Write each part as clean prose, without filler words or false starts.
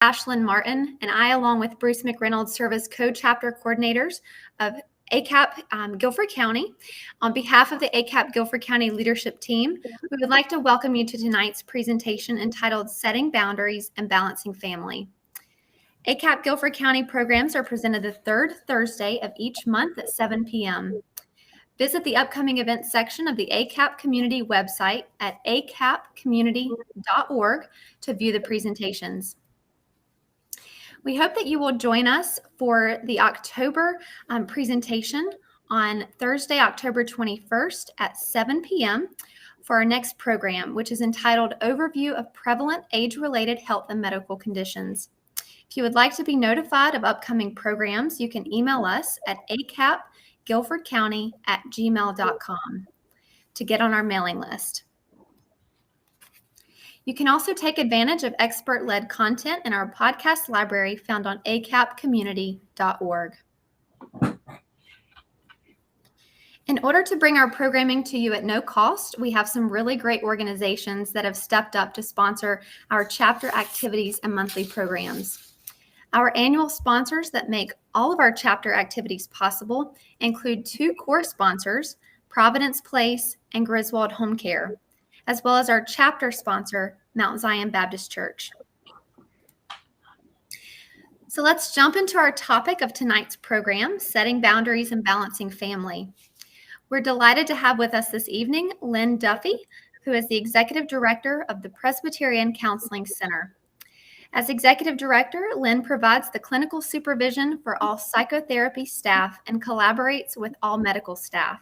Ashlyn Martin, and I, along with Bruce McReynolds, serve as co-chapter coordinators of ACAP Guilford County. On behalf of the ACAP Guilford County leadership team, we would like to welcome you to tonight's presentation entitled Setting Boundaries and Balancing Family. ACAP Guilford County programs are presented the third Thursday of each month at 7 p.m. Visit the upcoming events section of the ACAP community website at acapcommunity.org to view the presentations. We hope that you will join us for the October presentation on Thursday, October 21st at 7 p.m. for our next program, which is entitled Overview of Prevalent Age-Related Health and Medical Conditions. If you would like to be notified of upcoming programs, you can email us at acapguilfordcounty@gmail.com to get on our mailing list. You can also take advantage of expert-led content in our podcast library found on acapcommunity.org. In order to bring our programming to you at no cost, we have some really great organizations that have stepped up to sponsor our chapter activities and monthly programs. Our annual sponsors that make all of our chapter activities possible include two core sponsors, Providence Place and Griswold Home Care, as well as our chapter sponsor, Mount Zion Baptist Church. So let's jump into our topic of tonight's program, Setting Boundaries and Balancing Family. We're delighted to have with us this evening Lynn Duffy, who is the Executive Director of the Presbyterian Counseling Center. As Executive Director, Lynn provides the clinical supervision for all psychotherapy staff and collaborates with all medical staff.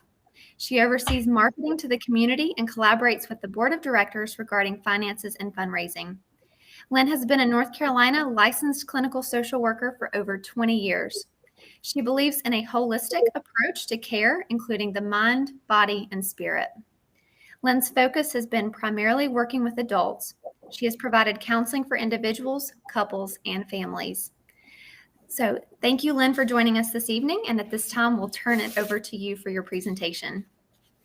She oversees marketing to the community and collaborates with the board of directors regarding finances and fundraising. Lynn has been a North Carolina licensed clinical social worker for over 20 years. She believes in a holistic approach to care, including the mind, body, and spirit. Lynn's focus has been primarily working with adults. She has provided counseling for individuals, couples, and families. So thank you, Lynn, for joining us this evening. And at this time, we'll turn it over to you for your presentation.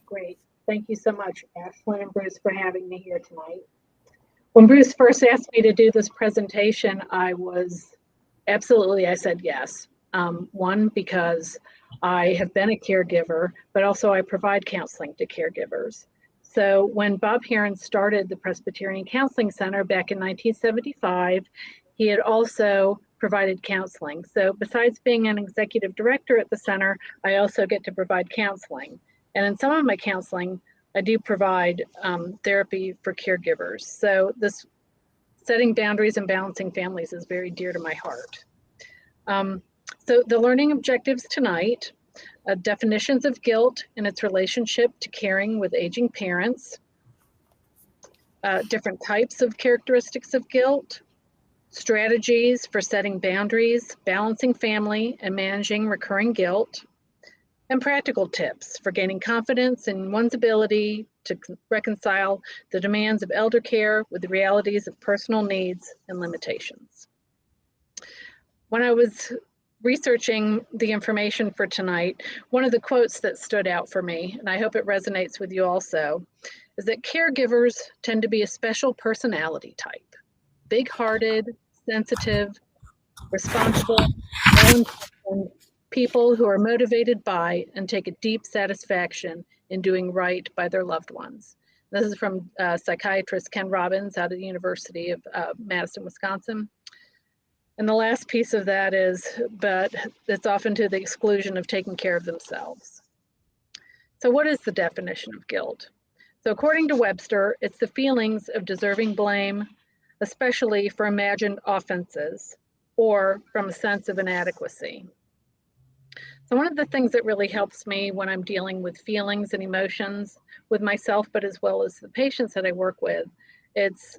Great. Thank you so much, Ashlyn and Bruce, for having me here tonight. When Bruce first asked me to do this presentation, I said yes. One, because I have been a caregiver, but also I provide counseling to caregivers. So when Bob Heron started the Presbyterian Counseling Center back in 1975, he had also provided counseling. So besides being an executive director at the center, I also get to provide counseling. And in some of my counseling, I do provide therapy for caregivers. So this setting boundaries and balancing families is very dear to my heart. So the learning objectives tonight, definitions of guilt and its relationship to caring with aging parents, different types of characteristics of guilt, strategies for setting boundaries, balancing family, and managing recurring guilt, and practical tips for gaining confidence in one's ability to reconcile the demands of elder care with the realities of personal needs and limitations. When I was researching the information for tonight, one of the quotes that stood out for me, and I hope it resonates with you also, is that caregivers tend to be a special personality type. Big-hearted, sensitive, responsible, well-intentioned people who are motivated by and take a deep satisfaction in doing right by their loved ones. This is from psychiatrist Ken Robbins out of the University of Madison, Wisconsin. And the last piece of that is, but it's often to the exclusion of taking care of themselves. So what is the definition of guilt? So according to Webster, it's the feelings of deserving blame, especially for imagined offenses or from a sense of inadequacy. So one of the things that really helps me when I'm dealing with feelings and emotions with myself, but as well as the patients that I work with, it's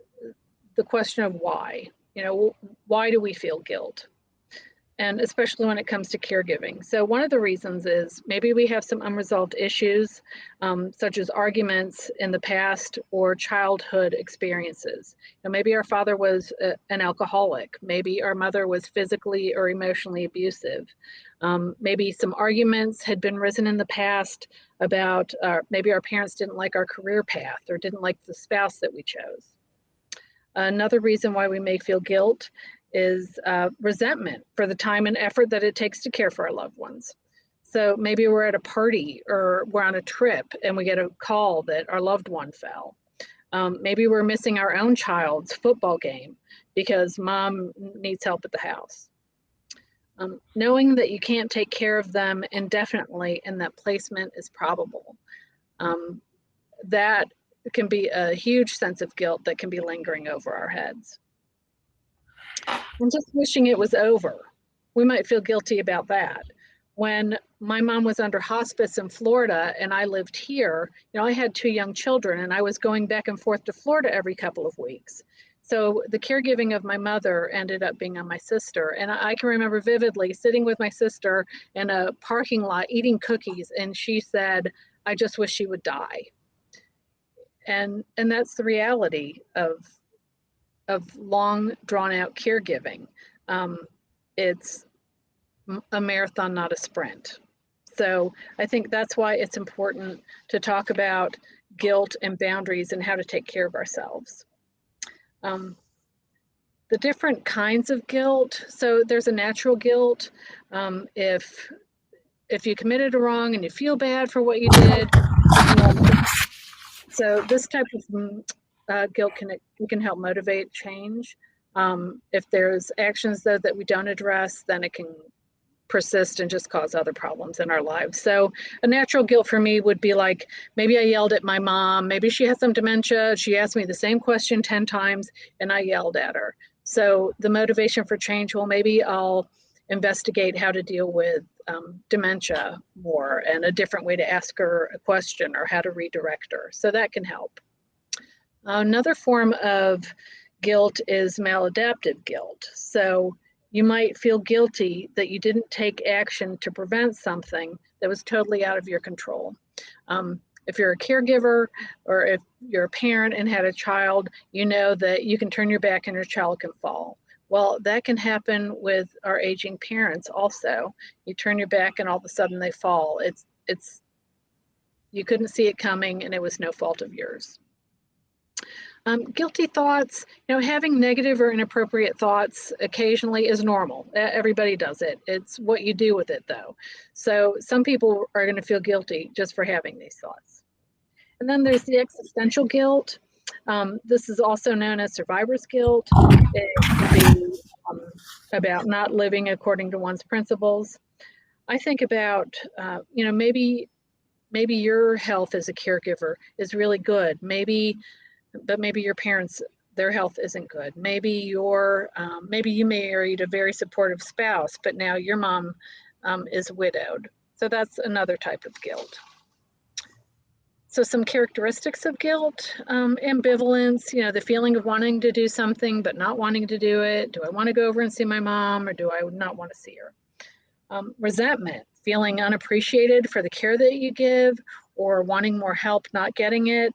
the question of why. You know, why do we feel guilt? And especially when it comes to caregiving. So one of the reasons is maybe we have some unresolved issues, such as arguments in the past or childhood experiences. You know, maybe our father was an alcoholic. Maybe our mother was physically or emotionally abusive. Maybe some arguments had been risen in the past about maybe our parents didn't like our career path or didn't like the spouse that we chose. Another reason why we may feel guilt is resentment for the time and effort that it takes to care for our loved ones. So maybe we're at a party or we're on a trip and we get a call that our loved one fell. Maybe we're missing our own child's football game because mom needs help at the house. Knowing that you can't take care of them indefinitely and that placement is probable. That can be a huge sense of guilt that can be lingering over our heads. And just wishing it was over. We might feel guilty about that. When my mom was under hospice in Florida and I lived here, I had 2 young children and I was going back and forth to Florida every couple of weeks. So the caregiving of my mother ended up being on my sister. And I can remember vividly sitting with my sister in a parking lot eating cookies, and she said, "I just wish she would die." And that's the reality of long drawn out caregiving. It's a marathon, not a sprint. So I think that's why it's important to talk about guilt and boundaries and how to take care of ourselves. The different kinds of guilt. So there's a natural guilt. If you committed a wrong and you feel bad for what you did, so this type of guilt can help motivate change. If there's actions though that we don't address, then it can persist and just cause other problems in our lives. So a natural guilt for me would be like, maybe I yelled at my mom, maybe she has some dementia, she asked me the same question 10 times and I yelled at her. So the motivation for change, well, maybe I'll investigate how to deal with dementia more and a different way to ask her a question or how to redirect her. So that can help. Another form of guilt is maladaptive guilt. So you might feel guilty that you didn't take action to prevent something that was totally out of your control. If you're a caregiver or if you're a parent and had a child, you know that you can turn your back and your child can fall. Well, that can happen with our aging parents also. You turn your back and all of a sudden they fall. It's you couldn't see it coming and it was no fault of yours. Guilty thoughts, having negative or inappropriate thoughts occasionally is normal. Everybody does it. It's what you do with it though. So some people are going to feel guilty just for having these thoughts. And then there's the existential guilt. This is also known as survivor's guilt. It can be about not living according to one's principles. I think about, maybe your health as a caregiver is really good. But maybe your parents, their health isn't good. Maybe you married a very supportive spouse, but now your mom is widowed. So that's another type of guilt. So some characteristics of guilt, ambivalence, the feeling of wanting to do something but not wanting to do it. Do I want to go over and see my mom or do I not want to see her? Resentment, feeling unappreciated for the care that you give or wanting more help, not getting it.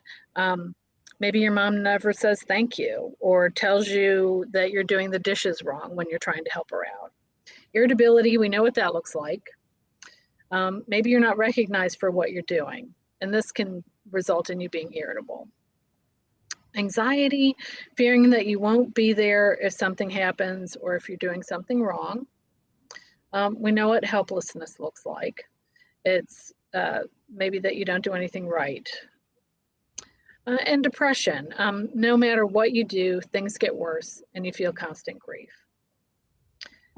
Maybe your mom never says thank you or tells you that you're doing the dishes wrong when you're trying to help her out. Irritability, we know what that looks like. Maybe you're not recognized for what you're doing, and this can result in you being irritable. Anxiety, fearing that you won't be there if something happens or if you're doing something wrong. We know what helplessness looks like. It's maybe that you don't do anything right. And depression. No matter what you do, things get worse and you feel constant grief.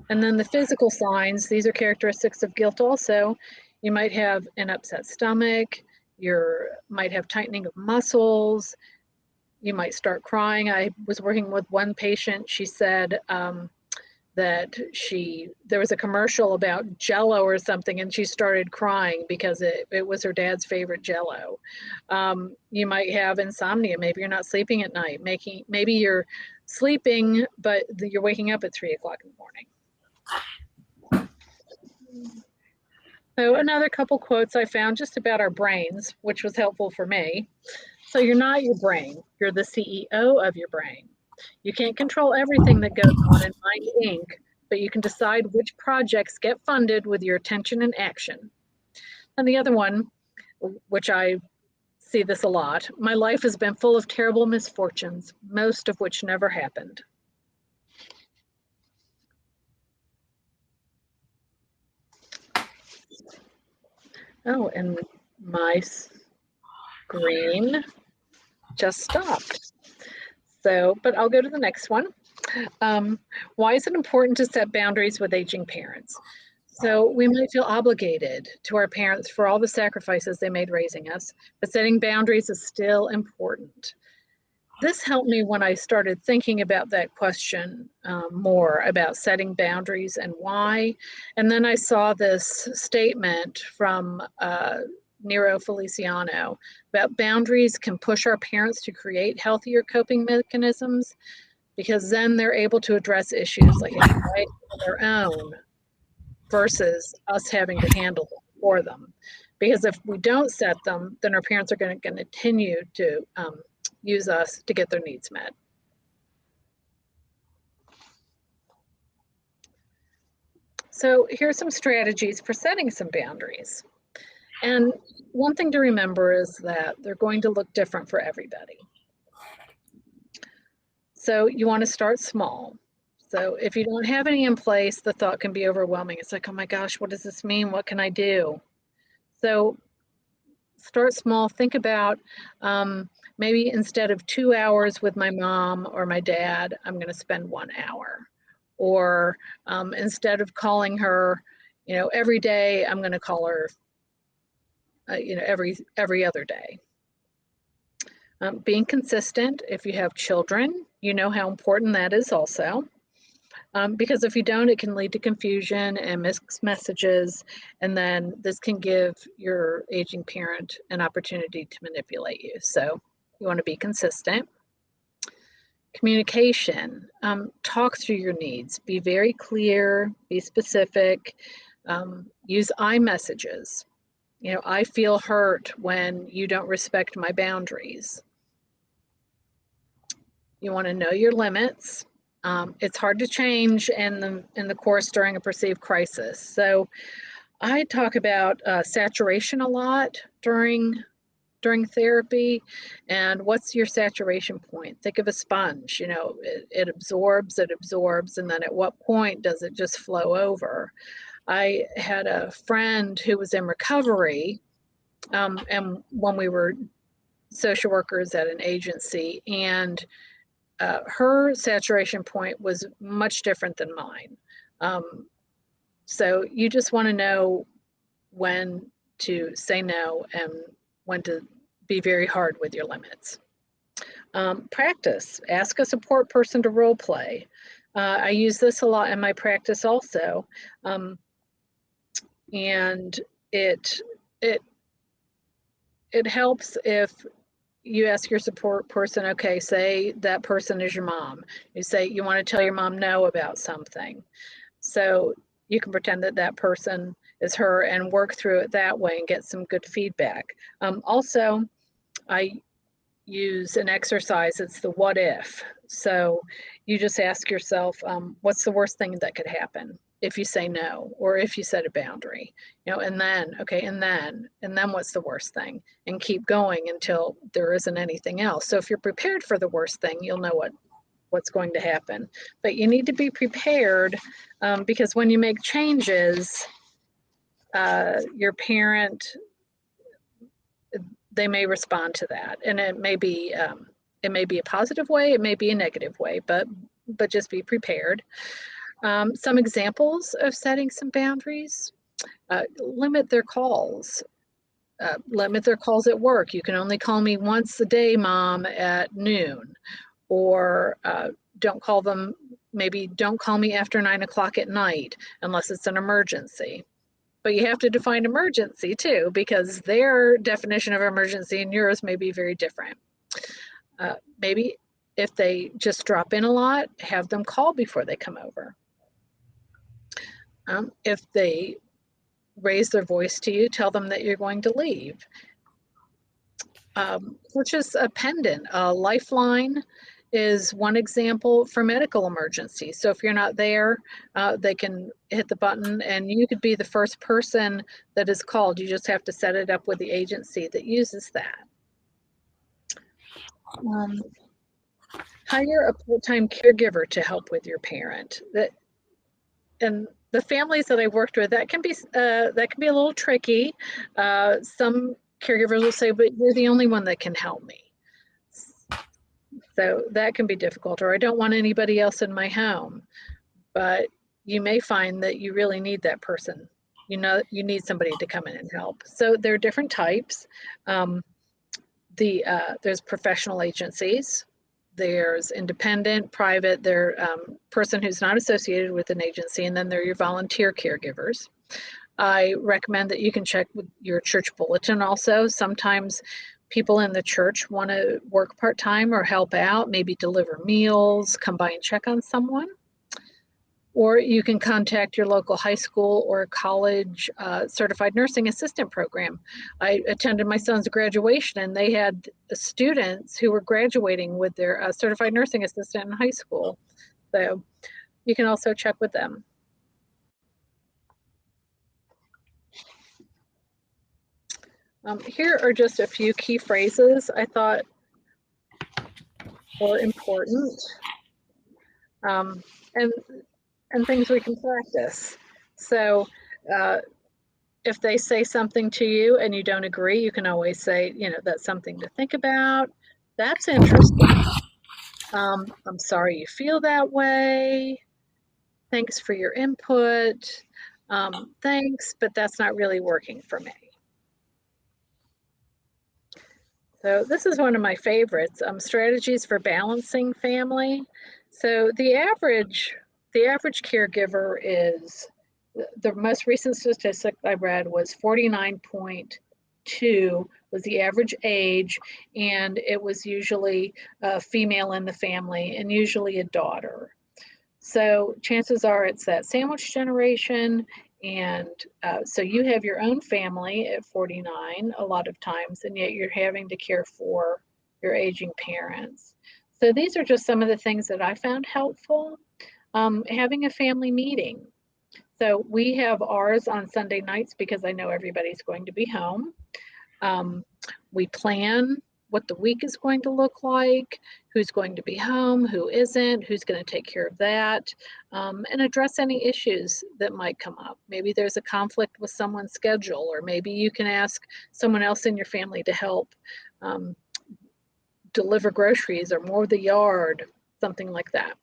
And then the physical signs, these are characteristics of guilt also. You might have an upset stomach, you might have tightening of muscles, you might start crying. I was working with one patient, she said that there was a commercial about Jell-O or something and she started crying because it was her dad's favorite Jell-O. You might have insomnia. Maybe you're not sleeping at night. Maybe you're sleeping, but you're waking up at 3 o'clock in the morning. So another couple quotes I found just about our brains, which was helpful for me. So you're not your brain. You're the CEO of your brain. You can't control everything that goes on in Mind Inc., but you can decide which projects get funded with your attention and action. And the other one, which I see this a lot, my life has been full of terrible misfortunes, most of which never happened. Oh, and my screen just stopped. So, but I'll go to the next one. Why is it important to set boundaries with aging parents? So we might feel obligated to our parents for all the sacrifices they made raising us, but setting boundaries is still important. This helped me when I started thinking about that question more about setting boundaries and why. And then I saw this statement from Nero Feliciano about boundaries can push our parents to create healthier coping mechanisms because then they're able to address issues like anxiety on their own versus us having to handle them for them. Because if we don't set them, then our parents are going to continue to use us to get their needs met. So here's some strategies for setting some boundaries. And one thing to remember is that they're going to look different for everybody. So you want to start small. So if you don't have any in place, the thought can be overwhelming. It's like, oh my gosh, what does this mean? What can I do? So start small. Think about maybe instead of 2 hours with my mom or my dad, I'm going to spend 1 hour. Or instead of calling her, every day, I'm going to call her, every other day. Being consistent. If you have children, you know how important that is also. Because if you don't, it can lead to confusion and mixed messages, and then this can give your aging parent an opportunity to manipulate you. So you want to be consistent. Communication. Talk through your needs. Be very clear, be specific. Use I messages. I feel hurt when you don't respect my boundaries. You want to know your limits. It's hard to change in the course during a perceived crisis. So I talk about saturation a lot during therapy. And what's your saturation point? Think of a sponge. It absorbs, and then at what point does it just flow over? I had a friend who was in recovery, and when we were social workers at an agency, and her saturation point was much different than mine. So you just want to know when to say no and when to be very hard with your limits. Practice. Ask a support person to role play. I use this a lot in my practice also. And it helps if you ask your support person, okay, say that person is your mom. You say you want to tell your mom no about something. So you can pretend that person is her and work through it that way and get some good feedback. Also, I use an exercise, it's the what if. So you just ask yourself, what's the worst thing that could happen if you say no, or if you set a boundary, and then, okay, and then what's the worst thing? And keep going until there isn't anything else. So if you're prepared for the worst thing, you'll know what's going to happen. But you need to be prepared because when you make changes, your parent, they may respond to that, and it may be a positive way, it may be a negative way, but just be prepared. Some examples of setting some boundaries: limit their calls. Limit their calls at work. You can only call me once a day, Mom, at noon. Or don't call me after 9 o'clock at night unless it's an emergency. But you have to define emergency too, because their definition of emergency and yours may be very different. Maybe if they just drop in a lot, have them call before they come over. If they raise their voice to you, tell them that you're going to leave. Purchase a pendant. A lifeline is one example for medical emergencies. So if you're not there, they can hit the button and you could be the first person that is called. You just have to set it up with the agency that uses that. Hire a full-time caregiver to help with your parent. And the families that I've worked with, that can be a little tricky. Some caregivers will say, but you're the only one that can help me. So that can be difficult, or I don't want anybody else in my home. But you may find that you really need that person. You know, you need somebody to come in and help. So there are different types. There's professional agencies. There's independent, private, there person who's not associated with an agency, and then there are your volunteer caregivers. I recommend that you can check with your church bulletin also. Sometimes people in the church want to work part-time or help out, maybe deliver meals, come by and check on someone. Or you can contact your local high school or college certified nursing assistant program. I attended my son's graduation, and they had students who were graduating with their certified nursing assistant in high school. So you can also check with them. Here are just a few key phrases I thought were important, and things we can practice. So if they say something to you and you don't agree, you can always say, you know, that's something to think about. That's interesting. I'm sorry you feel that way. Thanks for your input. Thanks, but that's not really working for me. So this is one of my favorites, strategies for balancing family. So the average caregiver is, the most recent statistic I read was 49.2 was the average age, and it was usually a female in the family and usually a daughter. So chances are it's that sandwich generation, and so you have your own family at 49 a lot of times, and yet you're having to care for your aging parents. So these are just some of the things that I found helpful. Having a family meeting. So we have ours on Sunday nights because I know everybody's going to be home. We plan what the week is going to look like, who's going to be home, who isn't, who's going to take care of that, and address any issues that might come up. Maybe there's a conflict with someone's schedule, or maybe you can ask someone else in your family to help deliver groceries or mow the yard, something like that.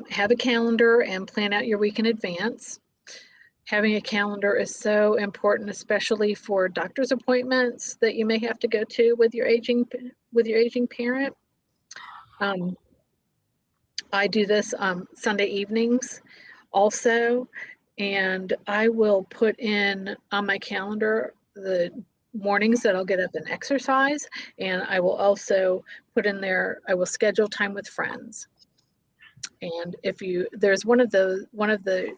Have a calendar and plan out your week in advance. Having a calendar is so important, especially for doctor's appointments that you may have to go to with your aging parent. I do this Sunday evenings also, and I will put in on my calendar the mornings that I'll get up and exercise, and I will also put in there, I will schedule time with friends. And there's one of the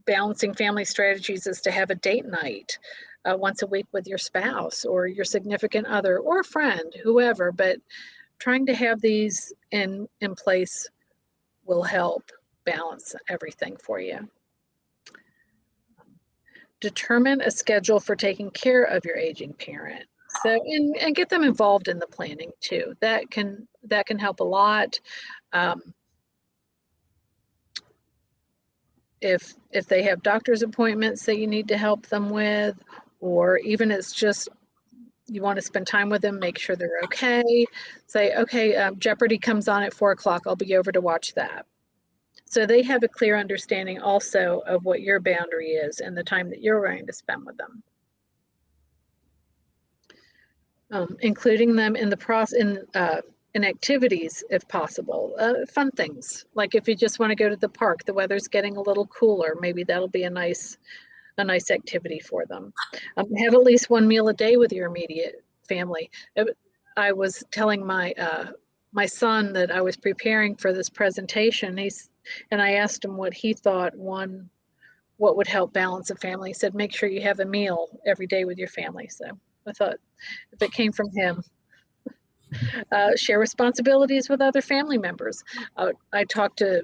balancing family strategies is to have a date night once a week with your spouse or your significant other or a friend, whoever, but trying to have these in place will help balance everything for you. Determine a schedule for taking care of your aging parent. So, and get them involved in the planning too. That can help a lot. If they have doctor's appointments that you need to help them with, or even it's just you want to spend time with them, make sure they're okay. Say, okay, Jeopardy comes on at 4 o'clock. I'll be over to watch that. So they have a clear understanding also of what your boundary is and the time that you're going to spend with them. Including them in the process, in activities if possible, fun things, like if you just want to go to the park, the weather's getting a little cooler, maybe that'll be a nice activity for them. Have at least one meal a day with your immediate family. I was telling my son that I was preparing for this presentation, and I asked him what he thought what would help balance a family. He said, make sure you have a meal every day with your family. So I thought if it came from him. Share responsibilities with other family members. I talk to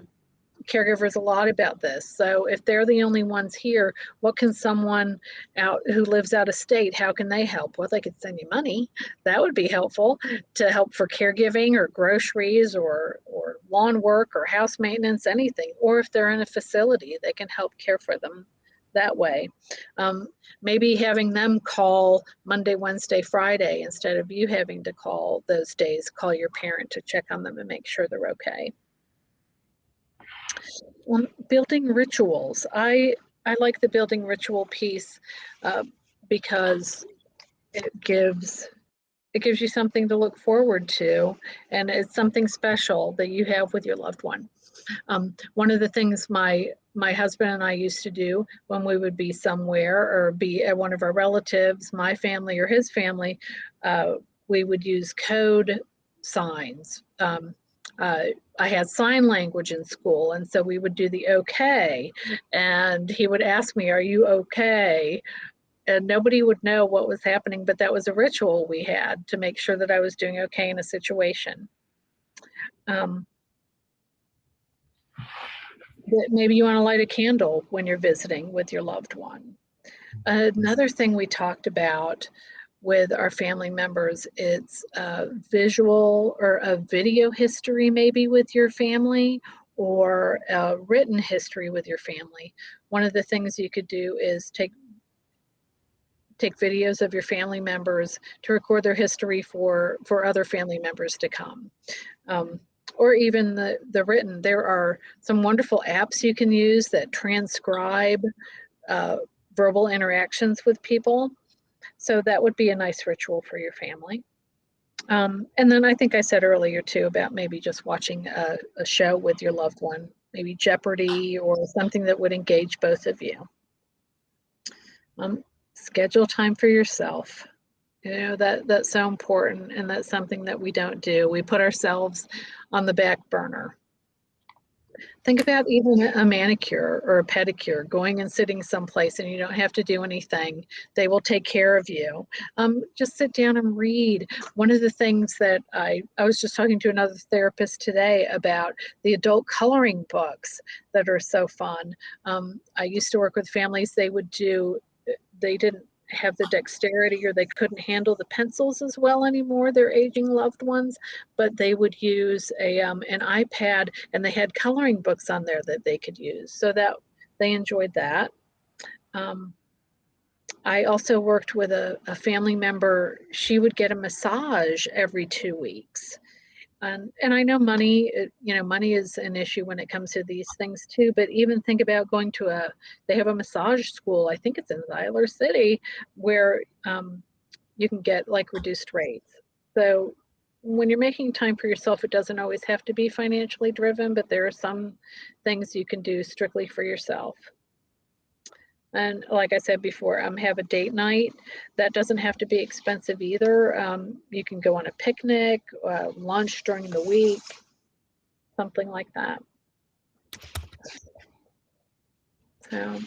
caregivers a lot about this. So if they're the only ones here, what can someone out who lives out of state, how can they help? Well, they could send you money. That would be helpful to help for caregiving or groceries or lawn work or house maintenance, anything. Or if they're in a facility, they can help care for them that way. Maybe having them call Monday, Wednesday, Friday, instead of you having to call those days, call your parent to check on them and make sure they're okay. Building rituals. I like the building ritual piece because it gives you something to look forward to, and it's something special that you have with your loved one. One of the things my husband and I used to do when we would be somewhere or be at one of our relatives, my family or his family, we would use code signs. I had sign language in school, and so we would do the okay, and he would ask me, "Are you okay?" And nobody would know what was happening, but that was a ritual we had to make sure that I was doing okay in a situation. Maybe you want to light a candle when you're visiting with your loved one. Another thing we talked about with our family members, it's a visual or a video history maybe with your family, or a written history with your family. One of the things you could do is take videos of your family members to record their history for other family members to come. Or even the written. There are some wonderful apps you can use that transcribe verbal interactions with people. So that would be a nice ritual for your family. And then I think I said earlier too about maybe just watching a show with your loved one, maybe Jeopardy or something that would engage both of you. Schedule time for yourself. You know, that's so important, and that's something that we don't do. We put ourselves on the back burner. Think about even a manicure or a pedicure, going and sitting someplace and you don't have to do anything. They will take care of you. Just sit down and read. One of the things that I was just talking to another therapist today about the adult coloring books that are so fun. I used to work with families, they didn't have the dexterity, or they couldn't handle the pencils as well anymore, their aging loved ones, but they would use an iPad, and they had coloring books on there that they could use, so that they enjoyed that. I also worked with a family member. She would get a massage every 2 weeks. And I know money is an issue when it comes to these things too, but even think about going to they have a massage school, I think it's in Tyler City, where you can get like reduced rates. So when you're making time for yourself, it doesn't always have to be financially driven, but there are some things you can do strictly for yourself. And like I said before, have a date night. That doesn't have to be expensive either. You can go on a picnic, lunch during the week, something like that. So,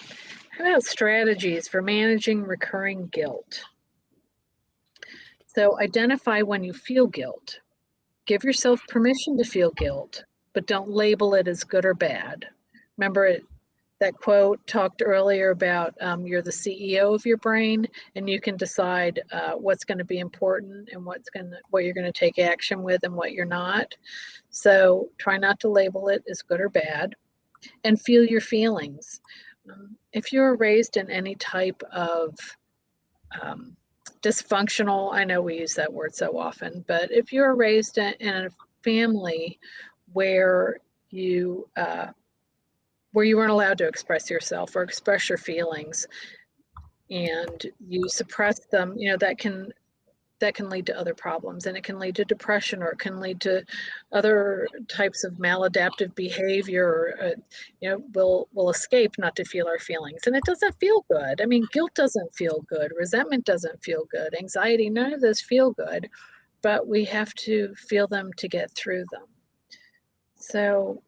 how about strategies for managing recurring guilt? So, identify when you feel guilt. Give yourself permission to feel guilt, but don't label it as good or bad. Remember, that quote talked earlier about you're the CEO of your brain, and you can decide what's going to be important and what you're going to take action with and what you're not. So try not to label it as good or bad, and feel your feelings. If you're raised in any type of dysfunctional, I know we use that word so often, but if you're raised in a family where you weren't allowed to express yourself or express your feelings, and you suppress them, that can lead to other problems, and it can lead to depression, or it can lead to other types of maladaptive behavior. We'll escape not to feel our feelings, and it doesn't feel good. I mean, guilt doesn't feel good. Resentment doesn't feel good. Anxiety, none of those feel good, but we have to feel them to get through them. So,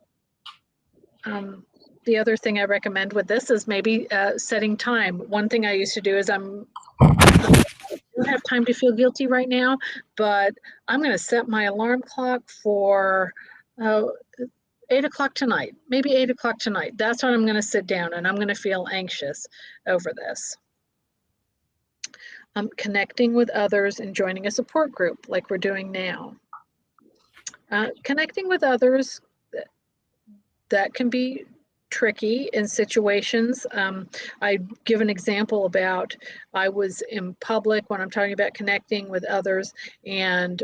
the other thing I recommend with this is maybe setting time. One thing I used to do is I don't have time to feel guilty right now, but I'm going to set my alarm clock for 8 o'clock tonight, maybe 8 o'clock tonight. That's when I'm going to sit down and I'm going to feel anxious over this. Connecting with others and joining a support group like we're doing now. Connecting with others, that can be tricky in situations. I give an example about I was in public when I'm talking about connecting with others, and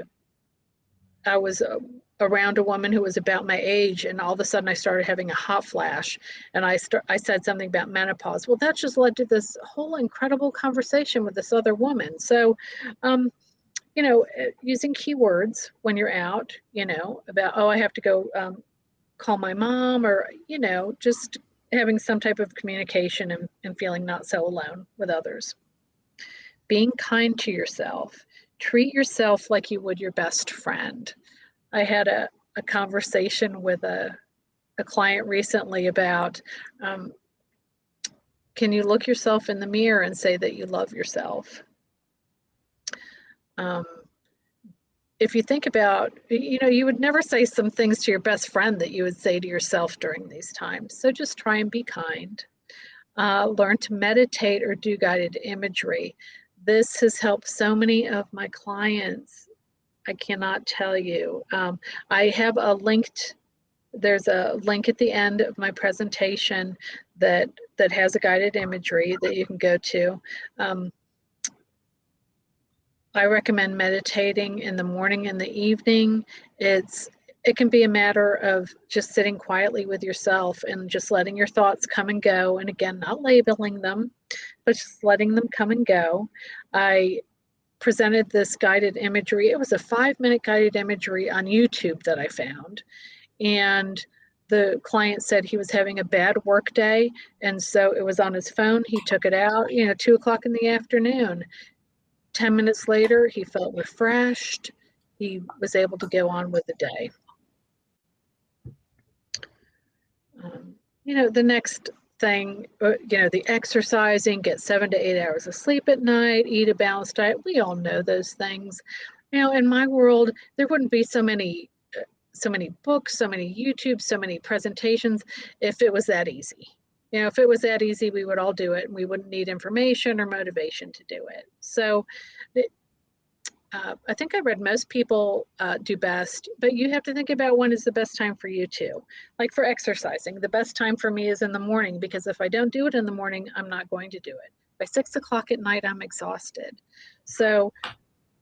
I was around a woman who was about my age, and all of a sudden I started having a hot flash, and I said something about menopause. Well, that just led to this whole incredible conversation with this other woman. So, using keywords when you're out, about, oh, I have to go call my mom, or, just having some type of communication and feeling not so alone with others. Being kind to yourself. Treat yourself like you would your best friend. I had a conversation with a client recently about, can you look yourself in the mirror and say that you love yourself? If you think about, you would never say some things to your best friend that you would say to yourself during these times. So just try and be kind. Learn to meditate or do guided imagery. This has helped so many of my clients. I cannot tell you. I have there's a link at the end of my presentation that has a guided imagery that you can go to. I recommend meditating in the morning and the evening. It can be a matter of just sitting quietly with yourself and just letting your thoughts come and go. And again, not labeling them, but just letting them come and go. I presented this guided imagery. It was a 5-minute guided imagery on YouTube that I found. And the client said he was having a bad work day. And so it was on his phone. He took it out, 2 o'clock in the afternoon. 10 minutes later, he felt refreshed. He was able to go on with the day. The next thing, the exercising, get 7 to 8 hours of sleep at night, eat a balanced diet. We all know those things. In my world, there wouldn't be so many books, so many YouTube, so many presentations if it was that easy. If it was that easy, we would all do it, and we wouldn't need information or motivation to do it. So I think I read most people do best, but you have to think about when is the best time for you too. Like for exercising, the best time for me is in the morning, because if I don't do it in the morning, I'm not going to do it. By 6 o'clock at night, I'm exhausted. So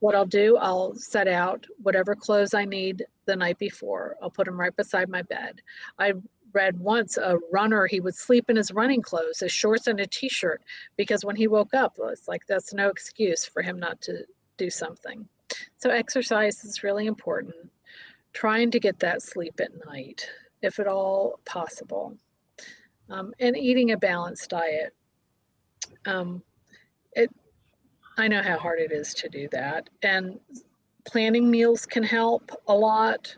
what I'll do, I'll set out whatever clothes I need the night before. I'll put them right beside my bed. I read once a runner, he would sleep in his running clothes, his shorts and a t-shirt, because when he woke up, it's like that's no excuse for him not to do something. So exercise is really important. Trying to get that sleep at night, if at all possible. And eating a balanced diet. I know how hard it is to do that. And planning meals can help a lot.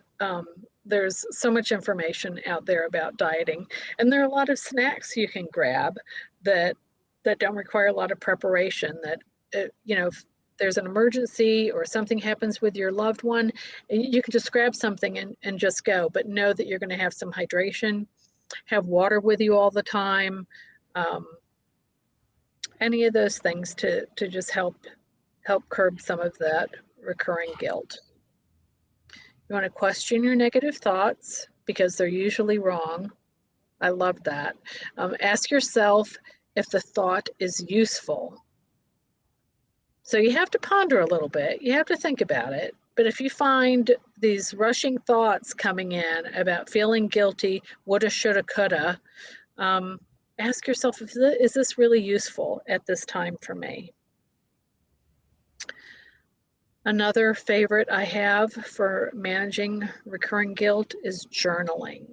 There's so much information out there about dieting, and there are a lot of snacks you can grab that don't require a lot of preparation. That if there's an emergency or something happens with your loved one, you can just grab something and just go. But know that you're going to have some hydration. Have water with you all the time. Any of those things to just help curb some of that recurring guilt. You want to question your negative thoughts because they're usually wrong. I love that. Ask yourself if the thought is useful. So you have to ponder a little bit. You have to think about it. But if you find these rushing thoughts coming in about feeling guilty, woulda, shoulda, coulda, ask yourself, is this really useful at this time for me? Another favorite I have for managing recurring guilt is journaling.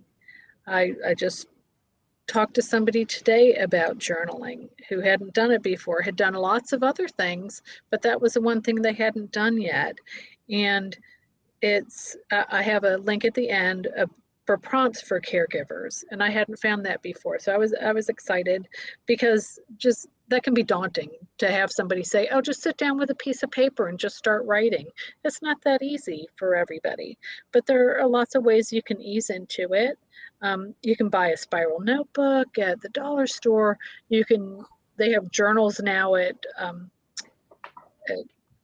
I just talked to somebody today about journaling who hadn't done it before, had done lots of other things, but that was the one thing they hadn't done yet. And I have a link at the end for prompts for caregivers, and I hadn't found that before. So I was excited because just that can be daunting to have somebody say, oh, just sit down with a piece of paper and just start writing. It's not that easy for everybody, but there are lots of ways you can ease into it. You can buy a spiral notebook at the dollar store. They have journals now at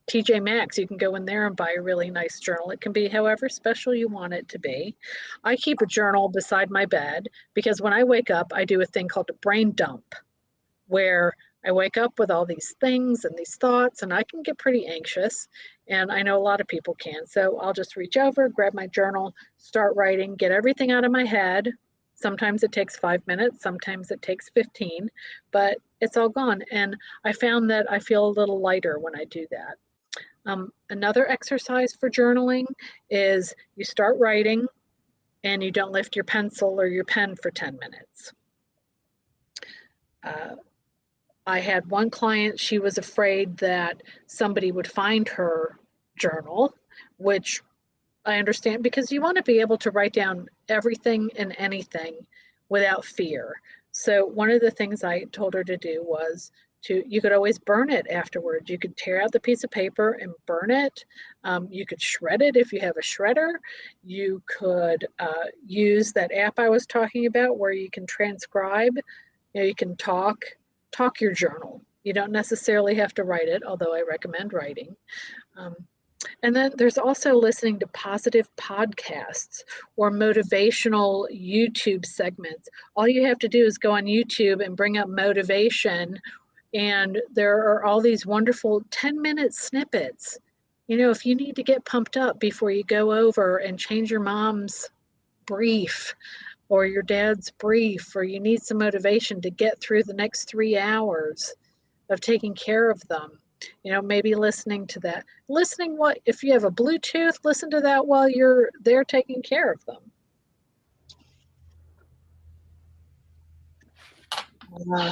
TJ Maxx. You can go in there and buy a really nice journal. It can be however special you want it to be. I keep a journal beside my bed because when I wake up, I do a thing called a brain dump, where I wake up with all these things and these thoughts, and I can get pretty anxious, and I know a lot of people can. So I'll just reach over, grab my journal, start writing, get everything out of my head. Sometimes it takes 5 minutes, sometimes it takes 15, but it's all gone. And I found that I feel a little lighter when I do that. Another exercise for journaling is you start writing and you don't lift your pencil or your pen for 10 minutes. I had one client, she was afraid that somebody would find her journal, which I understand, because you want to be able to write down everything and anything without fear. So one of the things I told her to do was you could always burn it afterwards. You could tear out the piece of paper and burn it. You could shred it if you have a shredder. You could use that app I was talking about where you can transcribe. You can talk your journal. You don't necessarily have to write it, although I recommend writing. And then there's also listening to positive podcasts or motivational YouTube segments. All you have to do is go on YouTube and bring up motivation, and there are all these wonderful 10-minute snippets. If you need to get pumped up before you go over and change your mom's brief or your dad's brief, or you need some motivation to get through the next 3 hours of taking care of them, maybe listening to that. If you have a Bluetooth, listen to that while you're there taking care of them.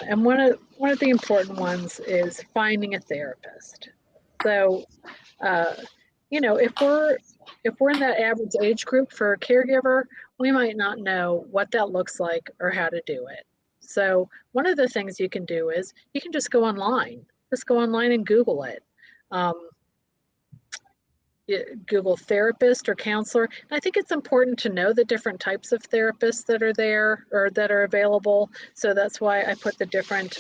And one of the important ones is finding a therapist. So, if we're in that average age group for a caregiver, we might not know what that looks like or how to do it. So one of the things you can do is you can just go online. Just go online and Google it. Google therapist or counselor. And I think it's important to know the different types of therapists that are there or that are available. So that's why I put the different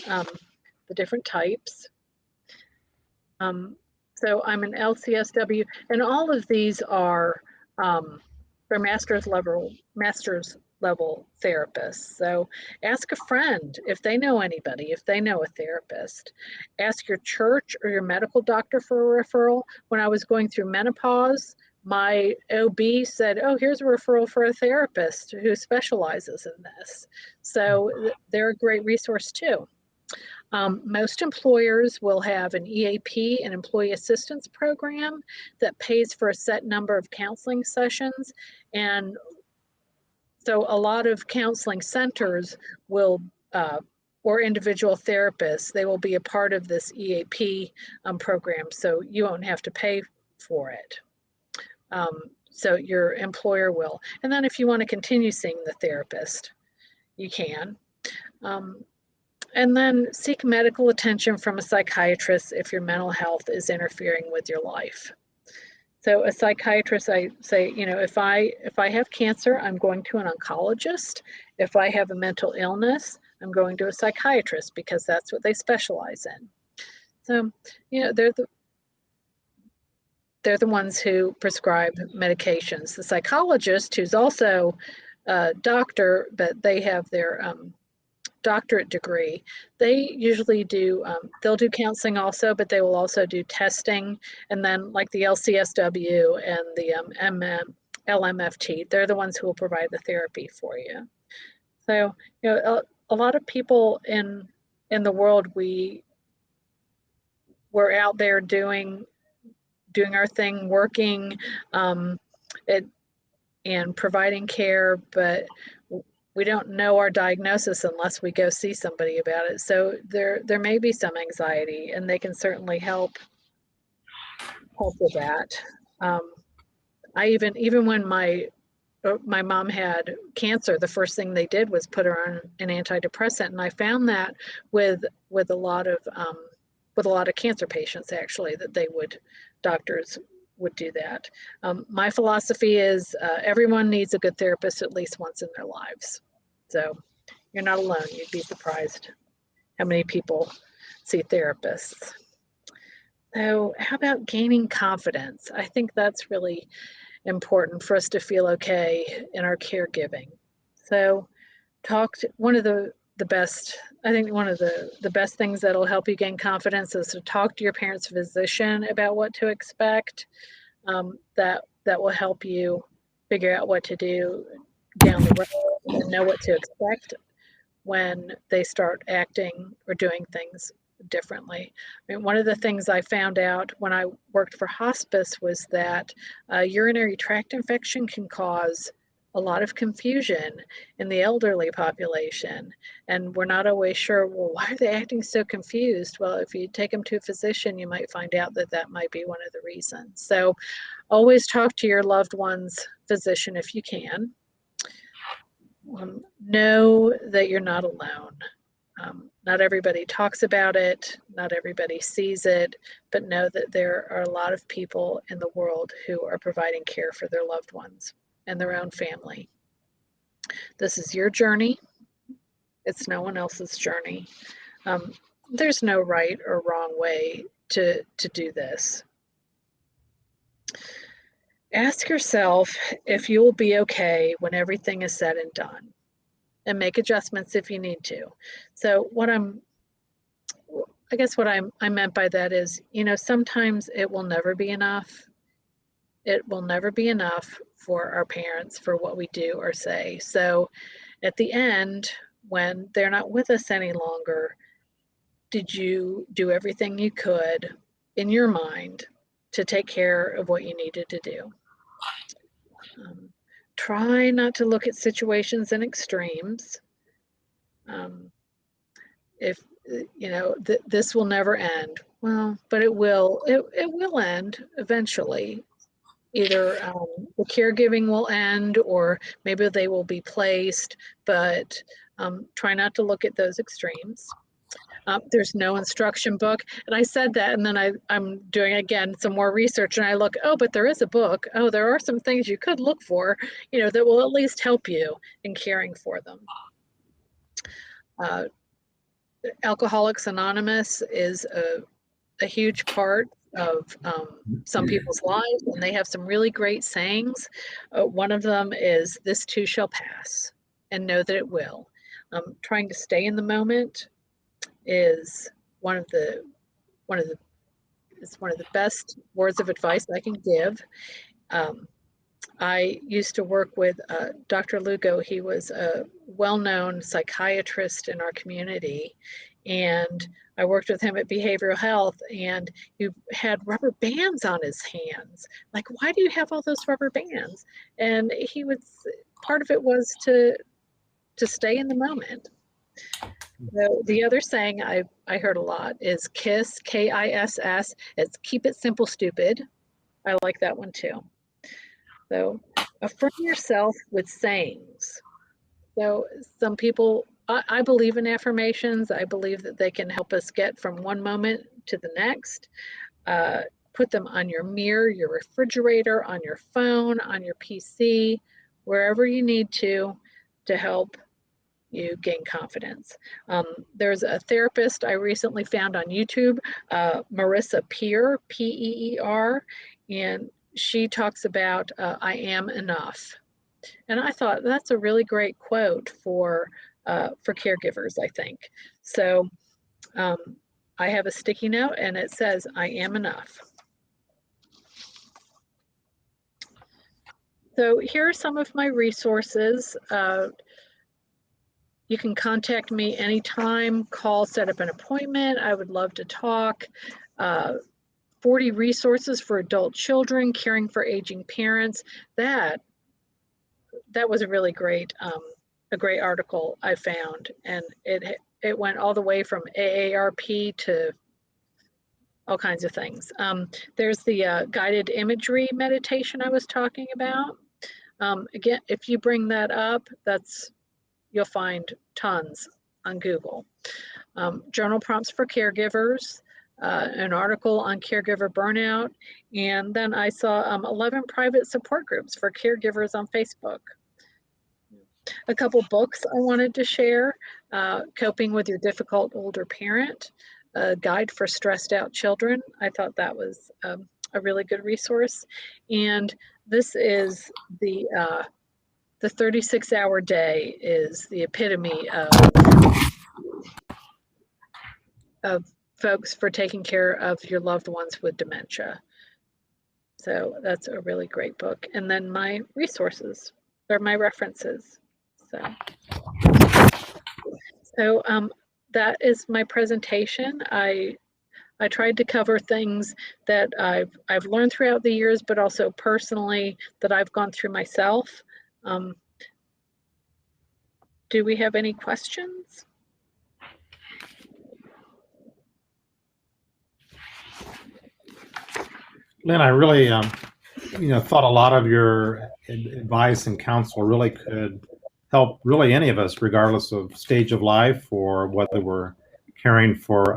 types. So I'm an LCSW, and all of these are they're master's level therapists. So ask a friend if they know anybody, if they know a therapist. Ask your church or your medical doctor for a referral. When I was going through menopause, my OB said, oh, here's a referral for a therapist who specializes in this. So they're a great resource too. Most employers will have an EAP, an employee assistance program, that pays for a set number of counseling sessions. And so a lot of counseling centers will, or individual therapists, they will be a part of this EAP program, so you won't have to pay for it. So your employer will. And then if you want to continue seeing the therapist, you can. And then seek medical attention from a psychiatrist if your mental health is interfering with your life. So a psychiatrist, I say, if I have cancer, I'm going to an oncologist. If I have a mental illness, I'm going to a psychiatrist because that's what they specialize in. So, they're the ones who prescribe medications. The psychologist, who's also a doctor, but they have their doctorate degree, they usually do, they'll do counseling also, but they will also do testing. And then like the LCSW and the LMFT, they're the ones who will provide the therapy for you. So, a lot of people in the world, we're out there doing our thing, working and providing care, but we don't know our diagnosis unless we go see somebody about it. So there may be some anxiety, and they can certainly help with that. I even when my my mom had cancer, the first thing they did was put her on an antidepressant, and I found that with a lot of cancer patients, actually, that doctors would do that. My philosophy is everyone needs a good therapist at least once in their lives. So you're not alone. You'd be surprised how many people see therapists. So how about gaining confidence? I think that's really important for us to feel okay in our caregiving. So one of the best, I think one of the best things that'll help you gain confidence is to talk to your parent's physician about what to expect. That will help you figure out what to do down the road and know what to expect when they start acting or doing things differently. I mean, one of the things I found out when I worked for hospice was that urinary tract infection can cause a lot of confusion in the elderly population. And we're not always sure, well, why are they acting so confused? Well, if you take them to a physician, you might find out that that might be one of the reasons. So always talk to your loved one's physician if you can. Know that you're not alone. Not everybody talks about it, not everybody sees it, but know that there are a lot of people in the world who are providing care for their loved ones and their own family. This is your journey. It's no one else's journey. There's no right or wrong way to do this. Ask yourself if you will be okay when everything is said and done, and make adjustments if you need to. So I guess what I meant by that is, sometimes it will never be enough. It will never be enough for our parents for what we do or say. So at the end, when they're not with us any longer, did you do everything you could in your mind to take care of what you needed to do? Try not to look at situations in extremes. If this will never end, well, but it will end eventually. Either the caregiving will end, or maybe they will be placed, but try not to look at those extremes. There's no instruction book. And I said that, and then I'm doing, again, some more research, and I look, oh, but there is a book. Oh, there are some things you could look for, that will at least help you in caring for them. Alcoholics Anonymous is a huge part of some people's lives, and they have some really great sayings. One of them is, "This too shall pass," and know that it will. Trying to stay in the moment is one of the best words of advice I can give. I used to work with Dr. Lugo. He was a well-known psychiatrist in our community, and I worked with him at behavioral health, and he had rubber bands on his hands. Like, why do you have all those rubber bands? And part of it was to stay in the moment. The other saying I heard a lot is KISS, KISS. It's keep it simple, stupid. I like that one too. So affirm yourself with sayings. So some people, I believe in affirmations. I believe that they can help us get from one moment to the next. Put them on your mirror, your refrigerator, on your phone, on your PC, wherever you need to help you gain confidence. There's a therapist I recently found on YouTube, Marissa Peer, Peer, and she talks about I am enough. And I thought that's a really great quote for caregivers, I think. So I have a sticky note, and it says, I am enough. So here are some of my resources. You can contact me anytime, call, set up an appointment. I would love to talk. 40 resources for adult children, caring for aging parents. That was a really great article I found, and it went all the way from AARP to all kinds of things. There's the guided imagery meditation I was talking about. Again, if you bring that up, you'll find tons on Google. Journal prompts for caregivers, an article on caregiver burnout, and then I saw 11 private support groups for caregivers on Facebook. A couple books I wanted to share: Coping with Your Difficult Older Parent, a guide for stressed out children. I thought that was a really good resource. And this is the 36-hour day is the epitome of folks for taking care of your loved ones with dementia. So that's a really great book. And then my resources or my references. So that is my presentation. I tried to cover things that I've learned throughout the years, but also personally that I've gone through myself. Do we have any questions? Lynn, I really, thought a lot of your advice and counsel really could help really any of us, regardless of stage of life or whether we're caring for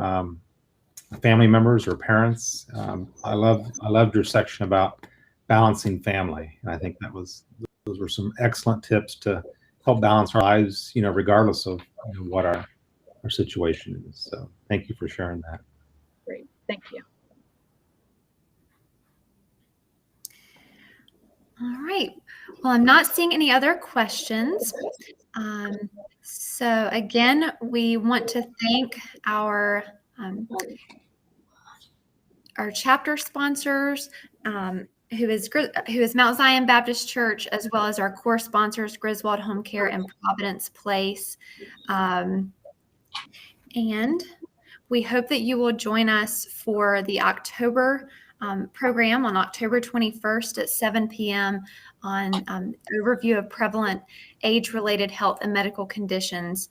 family members or parents. I loved your section about balancing family, and I think those were some excellent tips to help balance our lives, regardless of what our situation is. So thank you for sharing that. Great, thank you. All right. Well, I'm not seeing any other questions. So again, we want to thank our chapter sponsors, who is Mount Zion Baptist Church, as well as our core sponsors, Griswold Home Care and Providence Place. And we hope that you will join us for the October program on October 21st at 7 p.m. on overview of prevalent age-related health and medical conditions.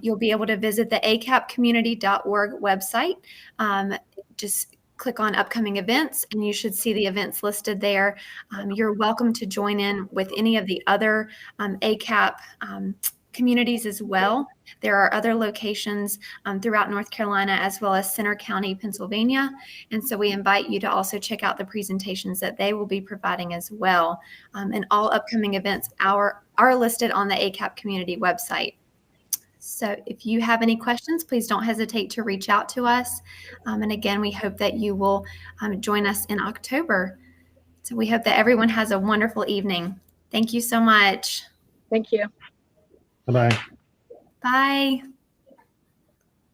You'll be able to visit the acapcommunity.org website. Just click on upcoming events and you should see the events listed there. You're welcome to join in with any of the other ACAP communities as well. There are other locations throughout North Carolina as well as Center County, Pennsylvania. And so we invite you to also check out the presentations that they will be providing as well. And all upcoming events are listed on the ACAP community website. So if you have any questions, please don't hesitate to reach out to us. And again, we hope that you will join us in October. So we hope that everyone has a wonderful evening. Thank you so much. Thank you. Bye-bye. Bye.